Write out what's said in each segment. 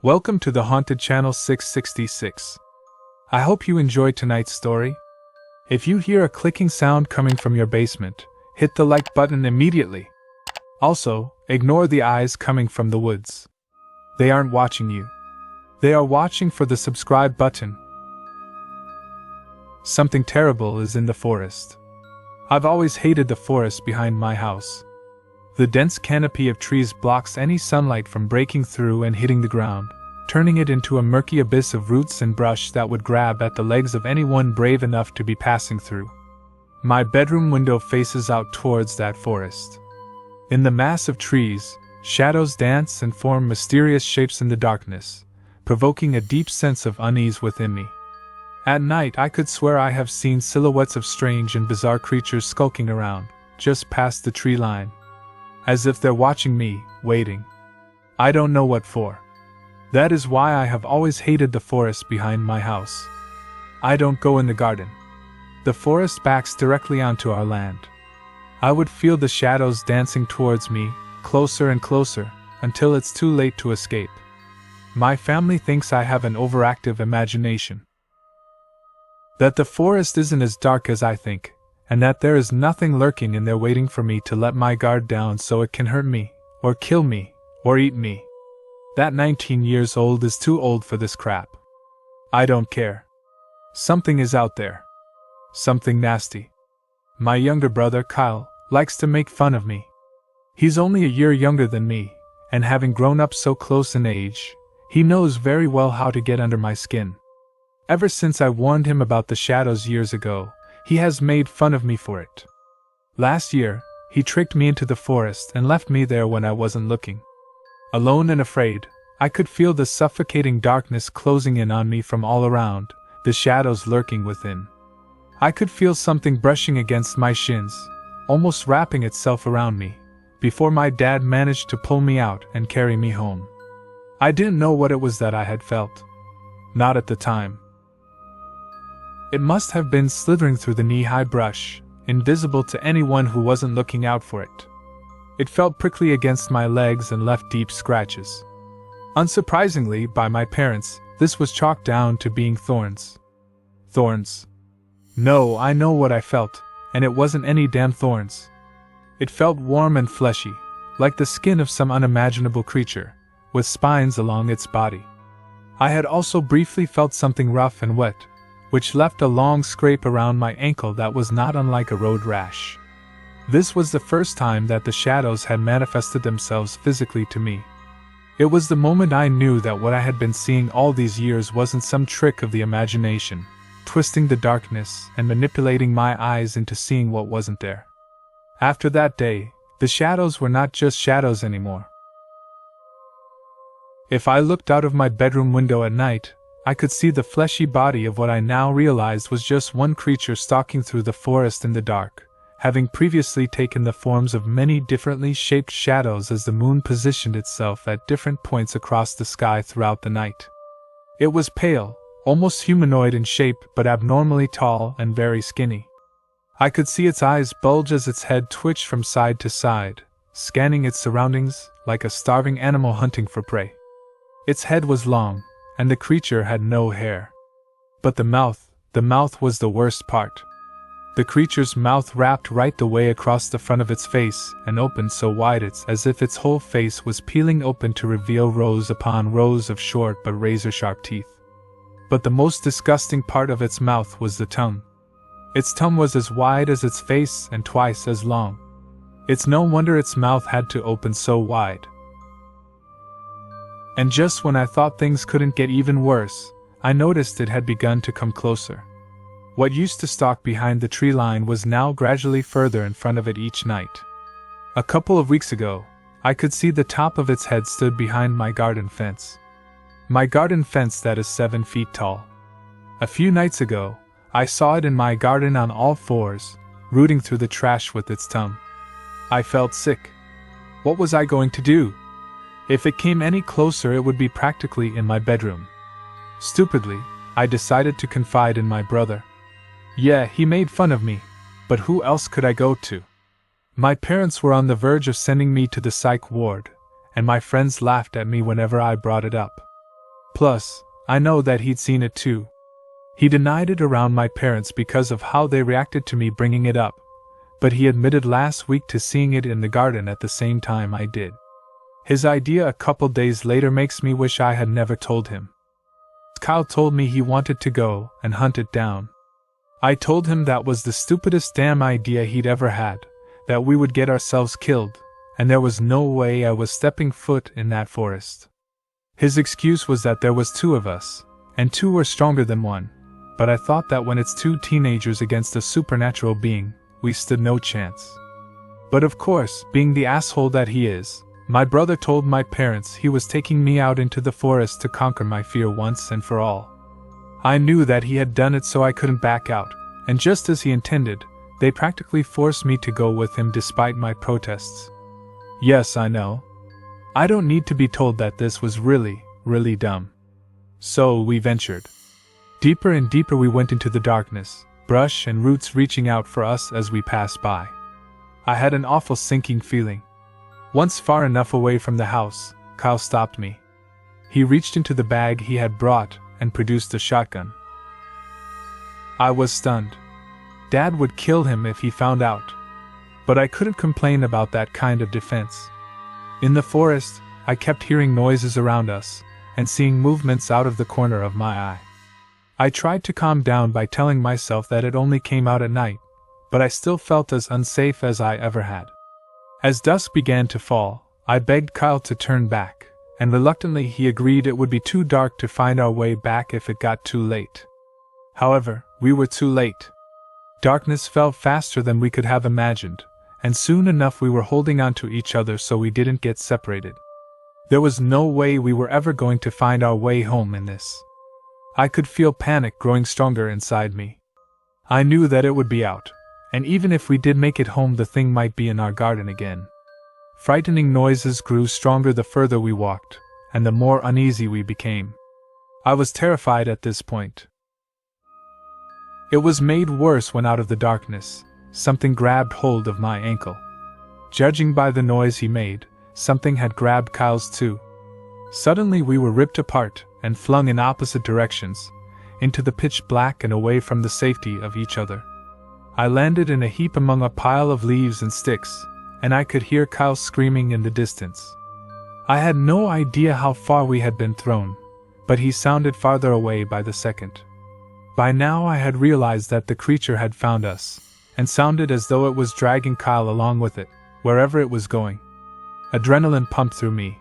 Welcome to the Haunted Channel 666. I hope you enjoyed tonight's story. If you hear a clicking sound coming from your basement, hit the like button immediately. Also, ignore the eyes coming from the woods. They aren't watching you. They are watching for the subscribe button. Something terrible is in the forest. I've always hated the forest behind my house. The dense canopy of trees blocks any sunlight from breaking through and hitting the ground, turning it into a murky abyss of roots and brush that would grab at the legs of anyone brave enough to be passing through. My bedroom window faces out towards that forest. In the mass of trees, shadows dance and form mysterious shapes in the darkness, provoking a deep sense of unease within me. At night I could swear I have seen silhouettes of strange and bizarre creatures skulking around, just past the tree line. As if they're watching me, waiting. I don't know what for. That is why I have always hated the forest behind my house. I don't go in the garden. The forest backs directly onto our land. I would feel the shadows dancing towards me, closer and closer, until it's too late to escape. My family thinks I have an overactive imagination. That the forest isn't as dark as I think, and that there is nothing lurking in there waiting for me to let my guard down so it can hurt me, or kill me, or eat me. That 19 years old is too old for this crap. I don't care. Something is out there. Something nasty. My younger brother, Kyle, likes to make fun of me. He's only a year younger than me, and having grown up so close in age, he knows very well how to get under my skin. Ever since I warned him about the shadows years ago, he has made fun of me for it. Last year, he tricked me into the forest and left me there when I wasn't looking. Alone and afraid, I could feel the suffocating darkness closing in on me from all around, the shadows lurking within. I could feel something brushing against my shins, almost wrapping itself around me, before my dad managed to pull me out and carry me home. I didn't know what it was that I had felt. Not at the time. It must have been slithering through the knee-high brush, invisible to anyone who wasn't looking out for it. It felt prickly against my legs and left deep scratches. Unsurprisingly, by my parents, this was chalked down to being thorns. Thorns. No, I know what I felt, and it wasn't any damn thorns. It felt warm and fleshy, like the skin of some unimaginable creature, with spines along its body. I had also briefly felt something rough and wet, which left a long scrape around my ankle that was not unlike a road rash. This was the first time that the shadows had manifested themselves physically to me. It was the moment I knew that what I had been seeing all these years wasn't some trick of the imagination, twisting the darkness and manipulating my eyes into seeing what wasn't there. After that day, the shadows were not just shadows anymore. If I looked out of my bedroom window at night, I could see the fleshy body of what I now realized was just one creature stalking through the forest in the dark, having previously taken the forms of many differently shaped shadows as the moon positioned itself at different points across the sky throughout the night. It was pale, almost humanoid in shape but abnormally tall and very skinny. I could see its eyes bulge as its head twitched from side to side, scanning its surroundings like a starving animal hunting for prey. Its head was long, and the creature had no hair. But the mouth was the worst part. The creature's mouth wrapped right the way across the front of its face and opened so wide it's as if its whole face was peeling open to reveal rows upon rows of short but razor-sharp teeth. But the most disgusting part of its mouth was the tongue. Its tongue was as wide as its face and twice as long. It's no wonder its mouth had to open so wide. And just when I thought things couldn't get even worse, I noticed it had begun to come closer. What used to stalk behind the tree line was now gradually further in front of it each night. A couple of weeks ago, I could see the top of its head stood behind my garden fence. My garden fence that is 7 feet tall. A few nights ago, I saw it in my garden on all fours, rooting through the trash with its tongue. I felt sick. What was I going to do? If it came any closer, it would be practically in my bedroom. Stupidly, I decided to confide in my brother. Yeah, he made fun of me, but who else could I go to? My parents were on the verge of sending me to the psych ward, and my friends laughed at me whenever I brought it up. Plus, I know that he'd seen it too. He denied it around my parents because of how they reacted to me bringing it up, but he admitted last week to seeing it in the garden at the same time I did. His idea a couple days later makes me wish I had never told him. Kyle told me he wanted to go and hunt it down. I told him that was the stupidest damn idea he'd ever had, that we would get ourselves killed, and there was no way I was stepping foot in that forest. His excuse was that there was two of us, and two were stronger than one, but I thought that when it's two teenagers against a supernatural being, we stood no chance. But of course, being the asshole that he is, my brother told my parents he was taking me out into the forest to conquer my fear once and for all. I knew that he had done it so I couldn't back out, and just as he intended, they practically forced me to go with him despite my protests. Yes, I know. I don't need to be told that this was really, really dumb. So we ventured. Deeper and deeper we went into the darkness, brush and roots reaching out for us as we passed by. I had an awful sinking feeling. Once far enough away from the house, Kyle stopped me. He reached into the bag he had brought and produced a shotgun. I was stunned. Dad would kill him if he found out. But I couldn't complain about that kind of defense. In the forest, I kept hearing noises around us and seeing movements out of the corner of my eye. I tried to calm down by telling myself that it only came out at night, but I still felt as unsafe as I ever had. As dusk began to fall, I begged Kyle to turn back, and reluctantly he agreed it would be too dark to find our way back if it got too late. However, we were too late. Darkness fell faster than we could have imagined, and soon enough we were holding on to each other so we didn't get separated. There was no way we were ever going to find our way home in this. I could feel panic growing stronger inside me. I knew that it would be out, and even if we did make it home the thing might be in our garden again. Frightening noises grew stronger the further we walked, and the more uneasy we became. I was terrified at this point. It was made worse when out of the darkness, something grabbed hold of my ankle. Judging by the noise he made, something had grabbed Kyle's too. Suddenly we were ripped apart and flung in opposite directions, into the pitch black and away from the safety of each other. I landed in a heap among a pile of leaves and sticks, and I could hear Kyle screaming in the distance. I had no idea how far we had been thrown, but he sounded farther away by the second. By now I had realized that the creature had found us, and sounded as though it was dragging Kyle along with it, wherever it was going. Adrenaline pumped through me.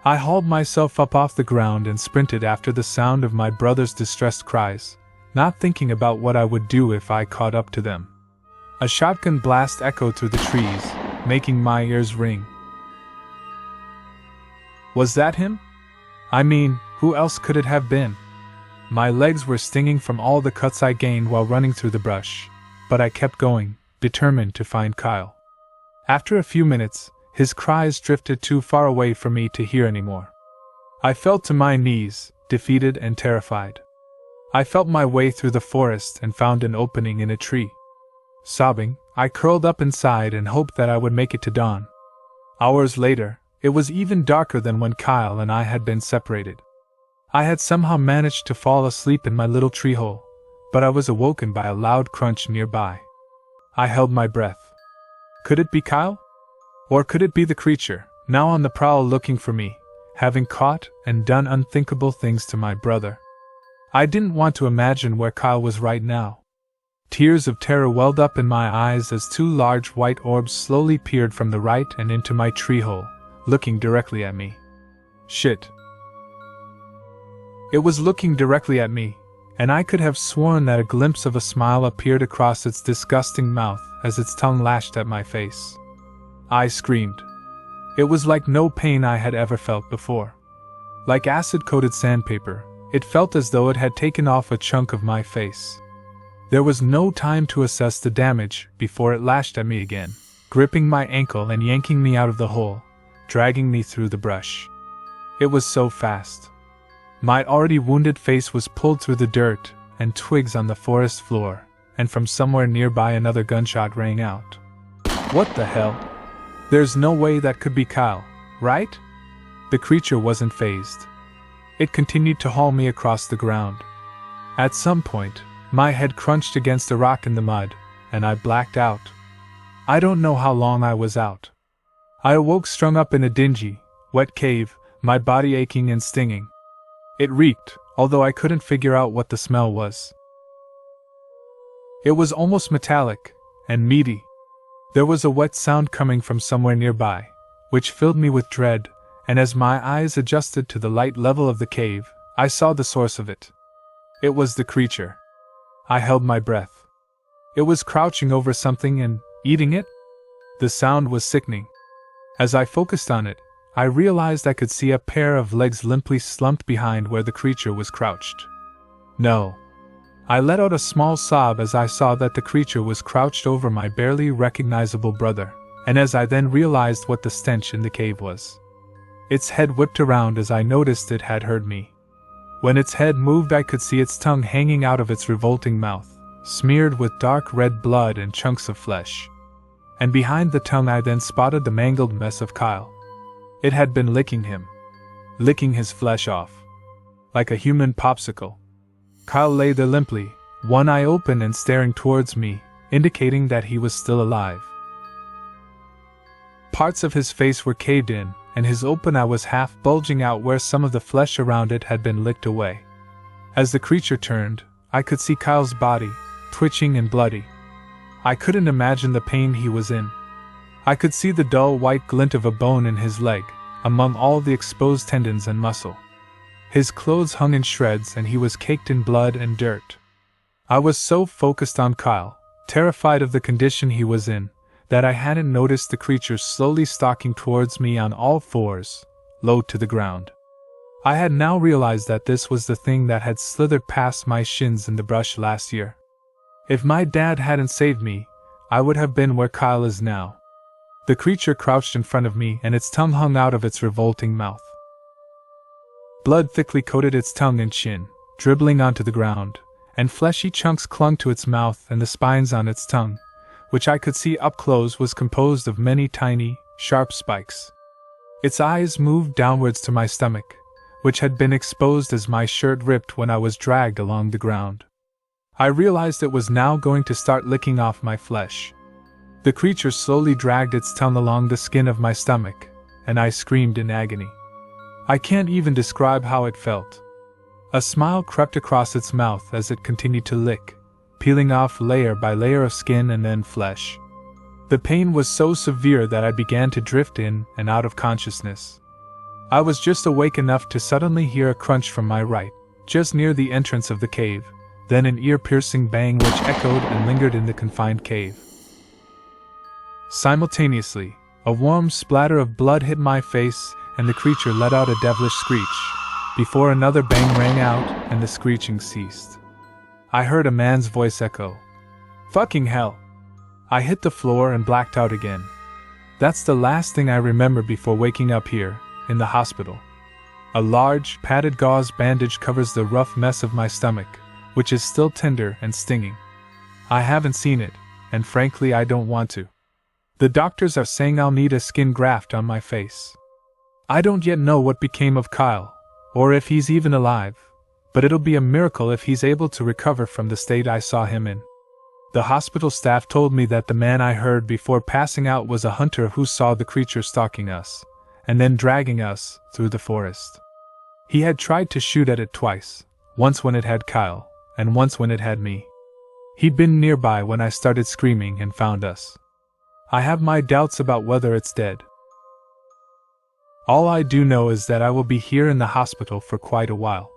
I hauled myself up off the ground and sprinted after the sound of my brother's distressed cries, not thinking about what I would do if I caught up to them. A shotgun blast echoed through the trees, making my ears ring. Was that him? I mean, who else could it have been? My legs were stinging from all the cuts I gained while running through the brush, but I kept going, determined to find Kyle. After a few minutes, his cries drifted too far away for me to hear anymore. I fell to my knees, defeated and terrified. I felt my way through the forest and found an opening in a tree. Sobbing, I curled up inside and hoped that I would make it to dawn. Hours later, it was even darker than when Kyle and I had been separated. I had somehow managed to fall asleep in my little tree hole, but I was awoken by a loud crunch nearby. I held my breath. Could it be Kyle? Or could it be the creature, now on the prowl looking for me, having caught and done unthinkable things to my brother? I didn't want to imagine where Kyle was right now. Tears of terror welled up in my eyes as two large white orbs slowly peered from the right and into my tree hole, looking directly at me. Shit. It was looking directly at me, and I could have sworn that a glimpse of a smile appeared across its disgusting mouth as its tongue lashed at my face. I screamed. It was like no pain I had ever felt before. Like acid-coated sandpaper, it felt as though it had taken off a chunk of my face. There was no time to assess the damage before it lashed at me again, gripping my ankle and yanking me out of the hole, dragging me through the brush. It was so fast. My already wounded face was pulled through the dirt and twigs on the forest floor, and from somewhere nearby another gunshot rang out. What the hell? There's no way that could be Kyle, right? The creature wasn't fazed. it continued to haul me across the ground. At some point, my head crunched against a rock in the mud, and I blacked out. I don't know how long I was out. I awoke strung up in a dingy, wet cave, my body aching and stinging. It reeked, although I couldn't figure out what the smell was. It was almost metallic and meaty. There was a wet sound coming from somewhere nearby, which filled me with dread, and as my eyes adjusted to the light level of the cave, I saw the source of it. It was the creature. I held my breath. It was crouching over something and eating it? The sound was sickening. As I focused on it, I realized I could see a pair of legs limply slumped behind where the creature was crouched. No. I let out a small sob as I saw that the creature was crouched over my barely recognizable brother, and as I then realized what the stench in the cave was. Its head whipped around as I noticed it had heard me. When its head moved, I could see its tongue hanging out of its revolting mouth, smeared with dark red blood and chunks of flesh. And behind the tongue I then spotted the mangled mess of Kyle. It had been licking him. Licking his flesh off. Like a human popsicle. Kyle lay there limply, one eye open and staring towards me, indicating that he was still alive. Parts of his face were caved in, and his open eye was half bulging out where some of the flesh around it had been licked away. As the creature turned, I could see Kyle's body, twitching and bloody. I couldn't imagine the pain he was in. I could see the dull white glint of a bone in his leg, among all the exposed tendons and muscle. His clothes hung in shreds and he was caked in blood and dirt. I was so focused on Kyle, terrified of the condition he was in, that I hadn't noticed the creature slowly stalking towards me on all fours, low to the ground. I had now realized that this was the thing that had slithered past my shins in the brush last year. If my dad hadn't saved me, I would have been where Kyle is now. The creature crouched in front of me and its tongue hung out of its revolting mouth. Blood thickly coated its tongue and chin, dribbling onto the ground, and fleshy chunks clung to its mouth, and the spines on its tongue, which I could see up close, was composed of many tiny, sharp spikes. Its eyes moved downwards to my stomach, which had been exposed as my shirt ripped when I was dragged along the ground. I realized it was now going to start licking off my flesh. The creature slowly dragged its tongue along the skin of my stomach, and I screamed in agony. I can't even describe how it felt. A smile crept across its mouth as it continued to lick, peeling off layer by layer of skin and then flesh. The pain was so severe that I began to drift in and out of consciousness. I was just awake enough to suddenly hear a crunch from my right, just near the entrance of the cave, then an ear-piercing bang which echoed and lingered in the confined cave. Simultaneously, a warm splatter of blood hit my face, and the creature let out a devilish screech, before another bang rang out and the screeching ceased. I heard a man's voice echo, "Fucking hell!" I hit the floor and blacked out again. That's the last thing I remember before waking up here, in the hospital. A large, padded gauze bandage covers the rough mess of my stomach, which is still tender and stinging. I haven't seen it, and frankly I don't want to. The doctors are saying I'll need a skin graft on my face. I don't yet know what became of Kyle, or if he's even alive, but it'll be a miracle if he's able to recover from the state I saw him in. The hospital staff told me that the man I heard before passing out was a hunter who saw the creature stalking us, and then dragging us through the forest. He had tried to shoot at it twice, once when it had Kyle, and once when it had me. He'd been nearby when I started screaming and found us. I have my doubts about whether it's dead. All I do know is that I will be here in the hospital for quite a while.